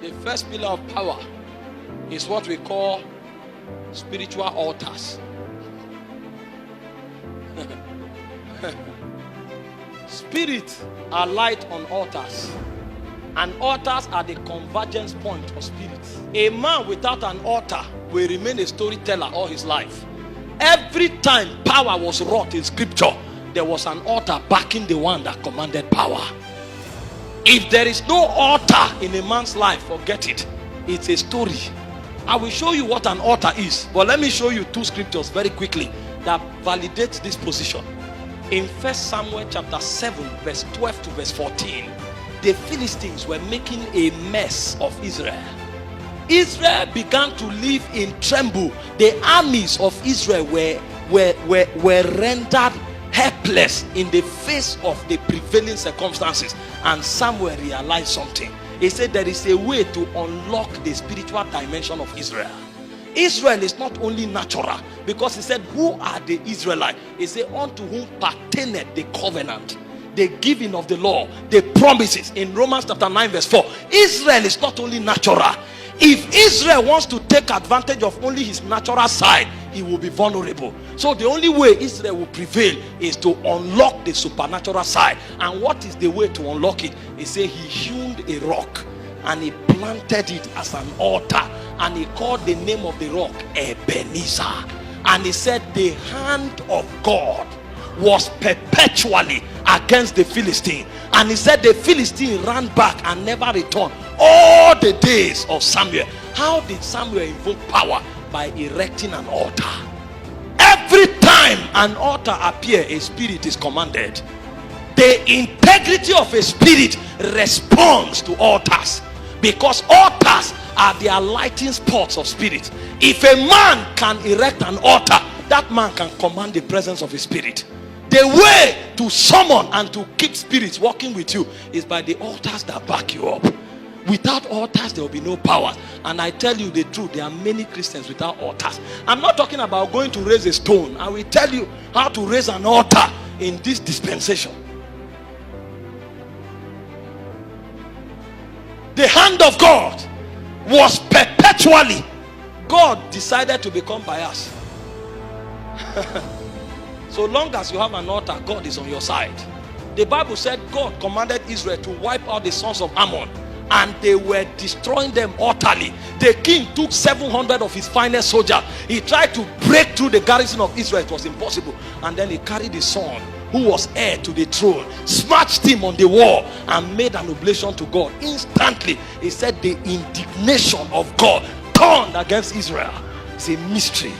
The first pillar of power is what we call spiritual altars. Spirits are light on altars, and altars are the convergence point of spirits. A man without an altar will remain a storyteller all his life. Every time power was wrought in scripture, there was an altar backing the one that commanded power. If there is no altar in a man's life, forget it. It's a story. I will show you what an altar is, but let me show you two scriptures very quickly that validates this position. In 1 Samuel chapter 7 verse 12 to verse 14, the Philistines were making a mess of Israel. Israel began to live in tremble. The armies of Israel were rendered helpless in the face of the prevailing circumstances. And Samuel realized something. He said there is a way to unlock the spiritual dimension of Israel. Israel is not only natural, because he said, who are the Israelites? He said, unto whom pertaineth the covenant, the giving of the law, the promises. In Romans chapter 9 verse 4, Israel is not only natural. If Israel wants to take advantage of only his natural side, he will be vulnerable. So the only way Israel will prevail is to unlock the supernatural side. And what is the way to unlock it? He said he hewn a rock and he planted it as an altar, and he called the name of the rock Ebenezer. And he said the hand of God was perpetually against the Philistine. And he said the Philistine ran back and never returned all the days of Samuel. How did Samuel invoke power? By erecting an altar. Every time an altar appears, a spirit is commanded. The integrity of a spirit responds to altars, because altars are the lighting spots of spirit. If a man can erect an altar, that man can command the presence of a spirit. The way to summon and to keep spirits working with you is by the altars that back you up. Without altars, there will be no power. And I tell you the truth, there are many Christians without altars. I'm not talking about going to raise a stone. I will tell you how to raise an altar in this dispensation. The hand of God was perpetually. God decided to become biased. So long as you have an altar, God is on your side. The Bible said God commanded Israel to wipe out the sons of Ammon, and they were destroying them utterly. The king took 700 of his finest soldiers. He tried to break through the garrison of Israel. It was impossible. And then he carried his son, who was heir to the throne, smashed him on the wall and made an oblation to God. Instantly, he said the indignation of God turned against Israel. It's a mystery.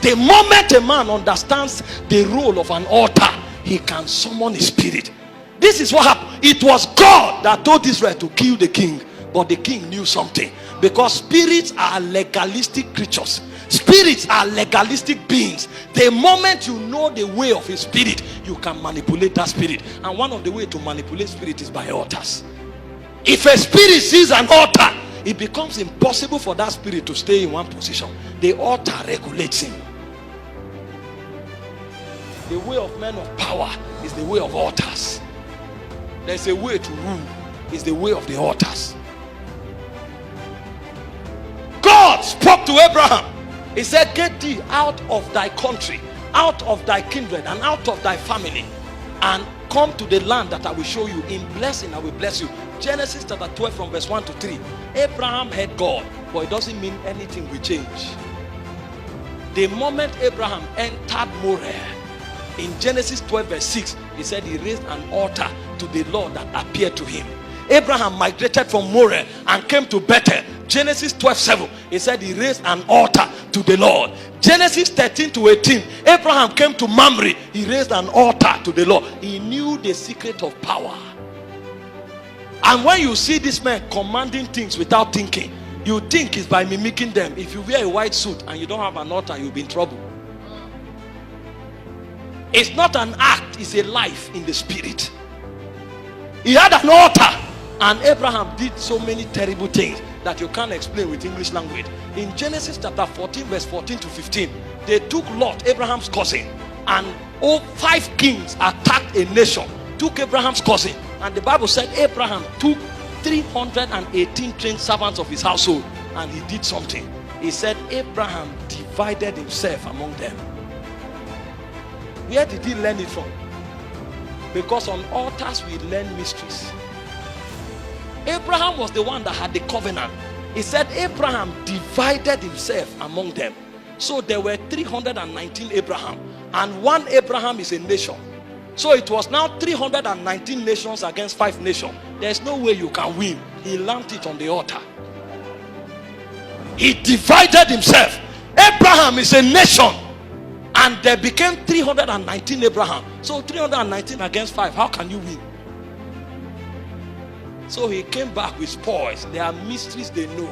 The moment a man understands the role of an altar, he can summon his spirit. This is what happened. It was God that told Israel to kill the king, but the king knew something, because spirits are legalistic creatures. Spirits are legalistic beings. The moment you know the way of a spirit, you can manipulate that spirit. And one of the ways to manipulate spirit is by altars. If a spirit sees an altar, it becomes impossible for that spirit to stay in one position. The altar regulates him. The way of men of power is the way of altars. There's a way to rule. It's the way of the altars. God spoke to Abraham. He said, get thee out of thy country, out of thy kindred, and out of thy family, and come to the land that I will show you. In blessing I will bless you. Genesis chapter 12 from verse 1 to 3. Abraham heard God, but it doesn't mean anything will change. The moment Abraham entered Moriah, in Genesis 12 verse 6, he said he raised an altar to the Lord that appeared to him. Abraham migrated from Moriah and came to Bethel. Genesis 12:7, he said he raised an altar to the Lord. Genesis 13 to 18, Abraham came to Mamre. He raised an altar to the Lord. He knew the secret of power. And when you see this man commanding things without thinking, you think it's by mimicking them. If you wear a white suit and you don't have an altar, you'll be in trouble. It's not an act, it's a life in the spirit. He had an altar, and Abraham did so many terrible things that you can't explain with English language. In Genesis chapter 14 verse 14 to 15, they took Lot, Abraham's cousin, and 5 kings attacked a nation, took Abraham's cousin, and the Bible said Abraham took 318 trained servants of his household, and he did something. He said Abraham divided himself among them. Where did he learn it from? Because on altars we learn mysteries. Abraham was the one that had the covenant. He said Abraham divided himself among them. So there were 319 Abraham, and one Abraham is a nation. So it was now 319 nations against 5 nations. There's no way you can win. He learned it on the altar. He divided himself. Abraham is a nation, and there became 319 Abraham. So 319 against 5, how can you win? So he came back with spoils. There are mysteries they know.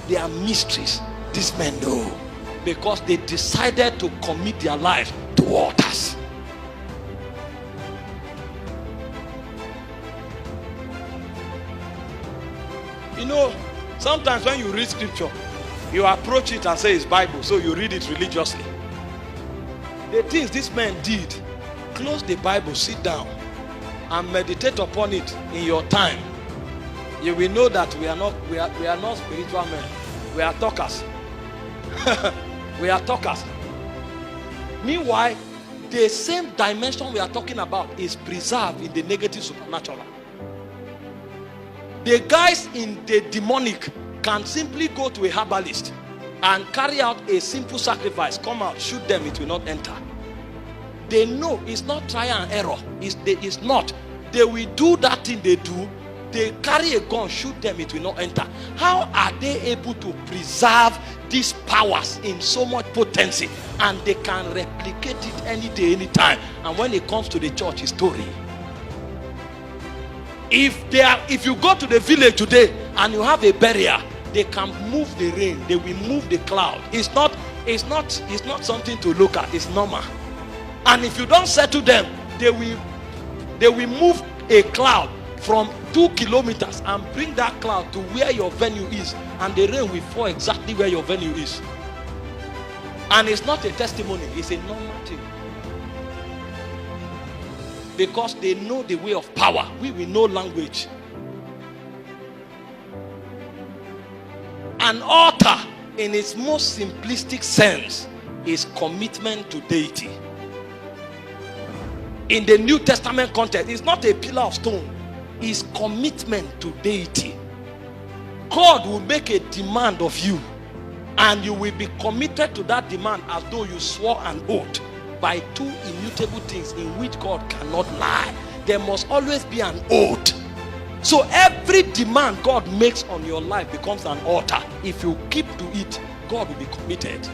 There are mysteries these men know, because they decided to commit their lives to altars. You know, sometimes when you read scripture, you approach it and say it's Bible, so you read it religiously. The things this man did, close the Bible, sit down and meditate upon it in your time. You will know that we are not spiritual men. We are talkers. We are talkers. Meanwhile, the same dimension we are talking about is preserved in the negative supernatural. The guys in the demonic can simply go to a herbalist and carry out a simple sacrifice, come out, shoot them, it will not enter. They know it's not trial and error. It's not. They will do that thing they do. They carry a gun, shoot them, it will not enter. How are they able to preserve these powers in so much potency, and they can replicate it any day, any time? And when it comes to the church, it's story. If you go to the village today and you have a barrier, they can move the rain, they will move the cloud. It's not something to look at, it's normal. And if you don't settle them, they will move a cloud from 2 kilometers and bring that cloud to where your venue is, and the rain will fall exactly where your venue is. And it's not a testimony, it's a normal thing. Because they know the way of power. We will know language. An altar, in its most simplistic sense, is commitment to deity. In the New Testament context, it's not a pillar of stone, it's commitment to deity. God will make a demand of you, and you will be committed to that demand as though you swore an oath by 2 immutable things in which God cannot lie. There must always be an oath. So every demand God makes on your life becomes an altar. If you keep to it, God will be committed.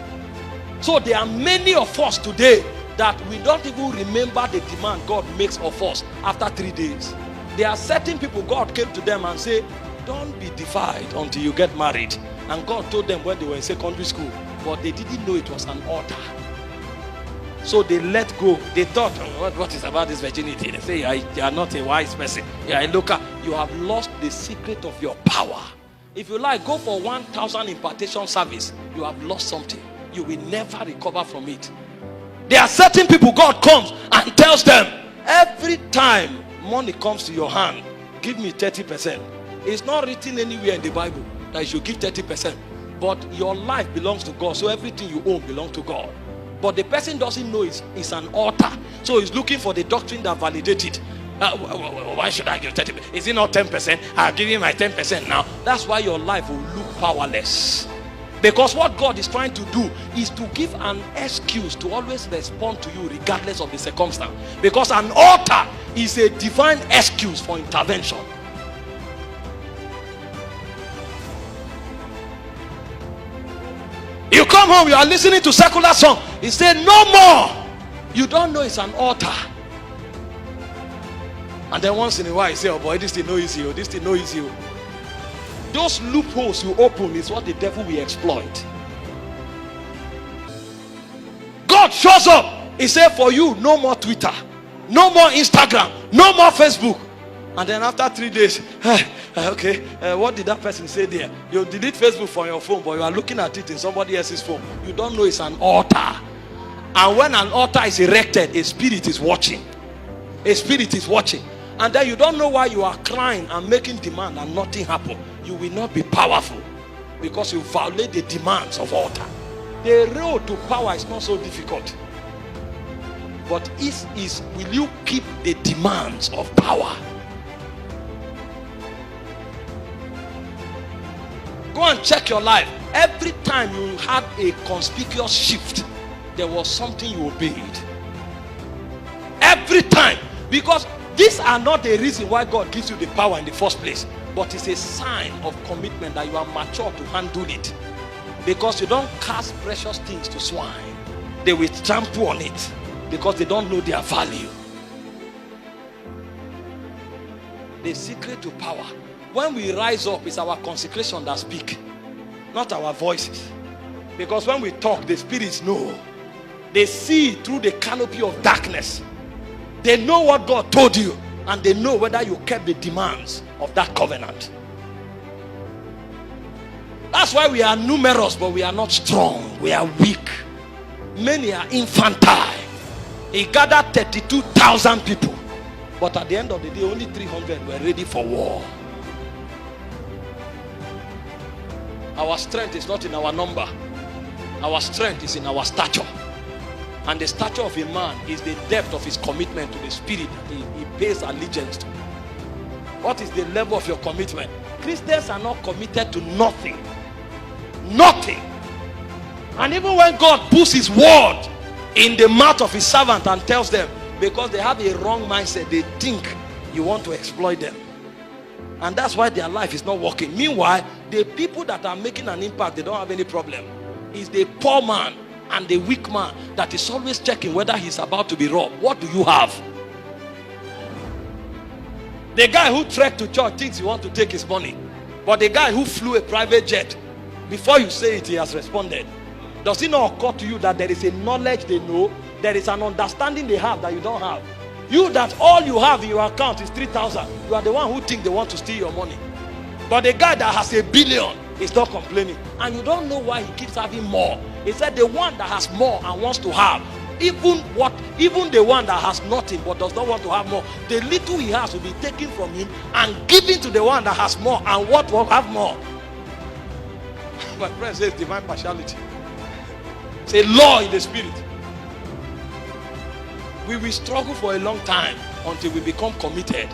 So there are many of us today that we don't even remember the demand God makes of us after 3 days. There are certain people, God came to them and said, don't be defiled until you get married. And God told them when they were in secondary school, but they didn't know it was an altar. So they let go. They thought, what is about this virginity? They say, you are not a wise person. You are a local. You have lost the secret of your power. If you like, go for 1,000 impartation service. You have lost something. You will never recover from it. There are certain people, God comes and tells them, every time money comes to your hand, give me 30%. It's not written anywhere in the Bible that you should give 30%. But your life belongs to God. So everything you own belongs to God. But the person doesn't know it's an altar. So he's looking for the doctrine that validates it. Why should I give 30%? Is it not 10%? I'll give you my 10% now. That's why your life will look powerless. Because what God is trying to do is to give an excuse to always respond to you regardless of the circumstance. Because an altar is a divine excuse for intervention. You come home, you are listening to secular song. He said, no more. You don't know it's an altar. And then once in a while, you say, oh boy, this thing no easy. This thing no easy. Those loopholes you open is what the devil will exploit. God shows up. He said, for you, no more Twitter, no more Instagram, no more Facebook. And then after 3 days, okay, what did that person say there? You delete Facebook from your phone, but you are looking at it in somebody else's phone. You don't know it's an altar. And when an altar is erected, a spirit is watching. A spirit is watching. and then you don't know why you are crying and making demand and nothing happen, you will not be powerful, because you violate the demands of altar. The road to power is not so difficult, but will you keep the demands of power? Go and check your life. Every time you had a conspicuous shift, there was something you obeyed. Every time. Because these are not the reason why God gives you the power in the first place, but it's a sign of commitment that you are mature to handle it. Because you don't cast precious things to swine. They will trample on it because they don't know their value. The secret to power, when we rise up, is our consecration that speak, not our voices. Because when we talk, the spirits know. They see through the canopy of darkness. They know what God told you, and they know whether you kept the demands of that covenant. That's why we are numerous, but we are not strong. We are weak. Many are infantile. He gathered 32,000 people, but at the end of the day, only 300 were ready for war. Our strength is not in our number. Our strength is in our stature. And the stature of a man is the depth of his commitment to the spirit that he pays allegiance to. What is the level of your commitment? Christians are not committed to nothing. Nothing. And even when God puts his word in the mouth of his servant and tells them, because they have a wrong mindset, they think you want to exploit them. And that's why their life is not working. Meanwhile, the people that are making an impact, they don't have any problem. It's the poor man and the weak man that is always checking whether he's about to be robbed. What do you have? The guy who trekked to church thinks he wants to take his money. But the guy who flew a private jet, before you say it, he has responded. Does it not occur to you that there is a knowledge they know? There is an understanding they have that you don't have. You, that all you have in your account is 3,000. You are the one who think they want to steal your money. But the guy that has 1 billion is not complaining. And you don't know why he keeps having more. He said the one that has more and wants to have, even the one that has nothing but does not want to have more, the little he has will be taken from him and given to the one that has more and what will have more. My friend says divine partiality. It's a law in the spirit. We will struggle for a long time until we become committed.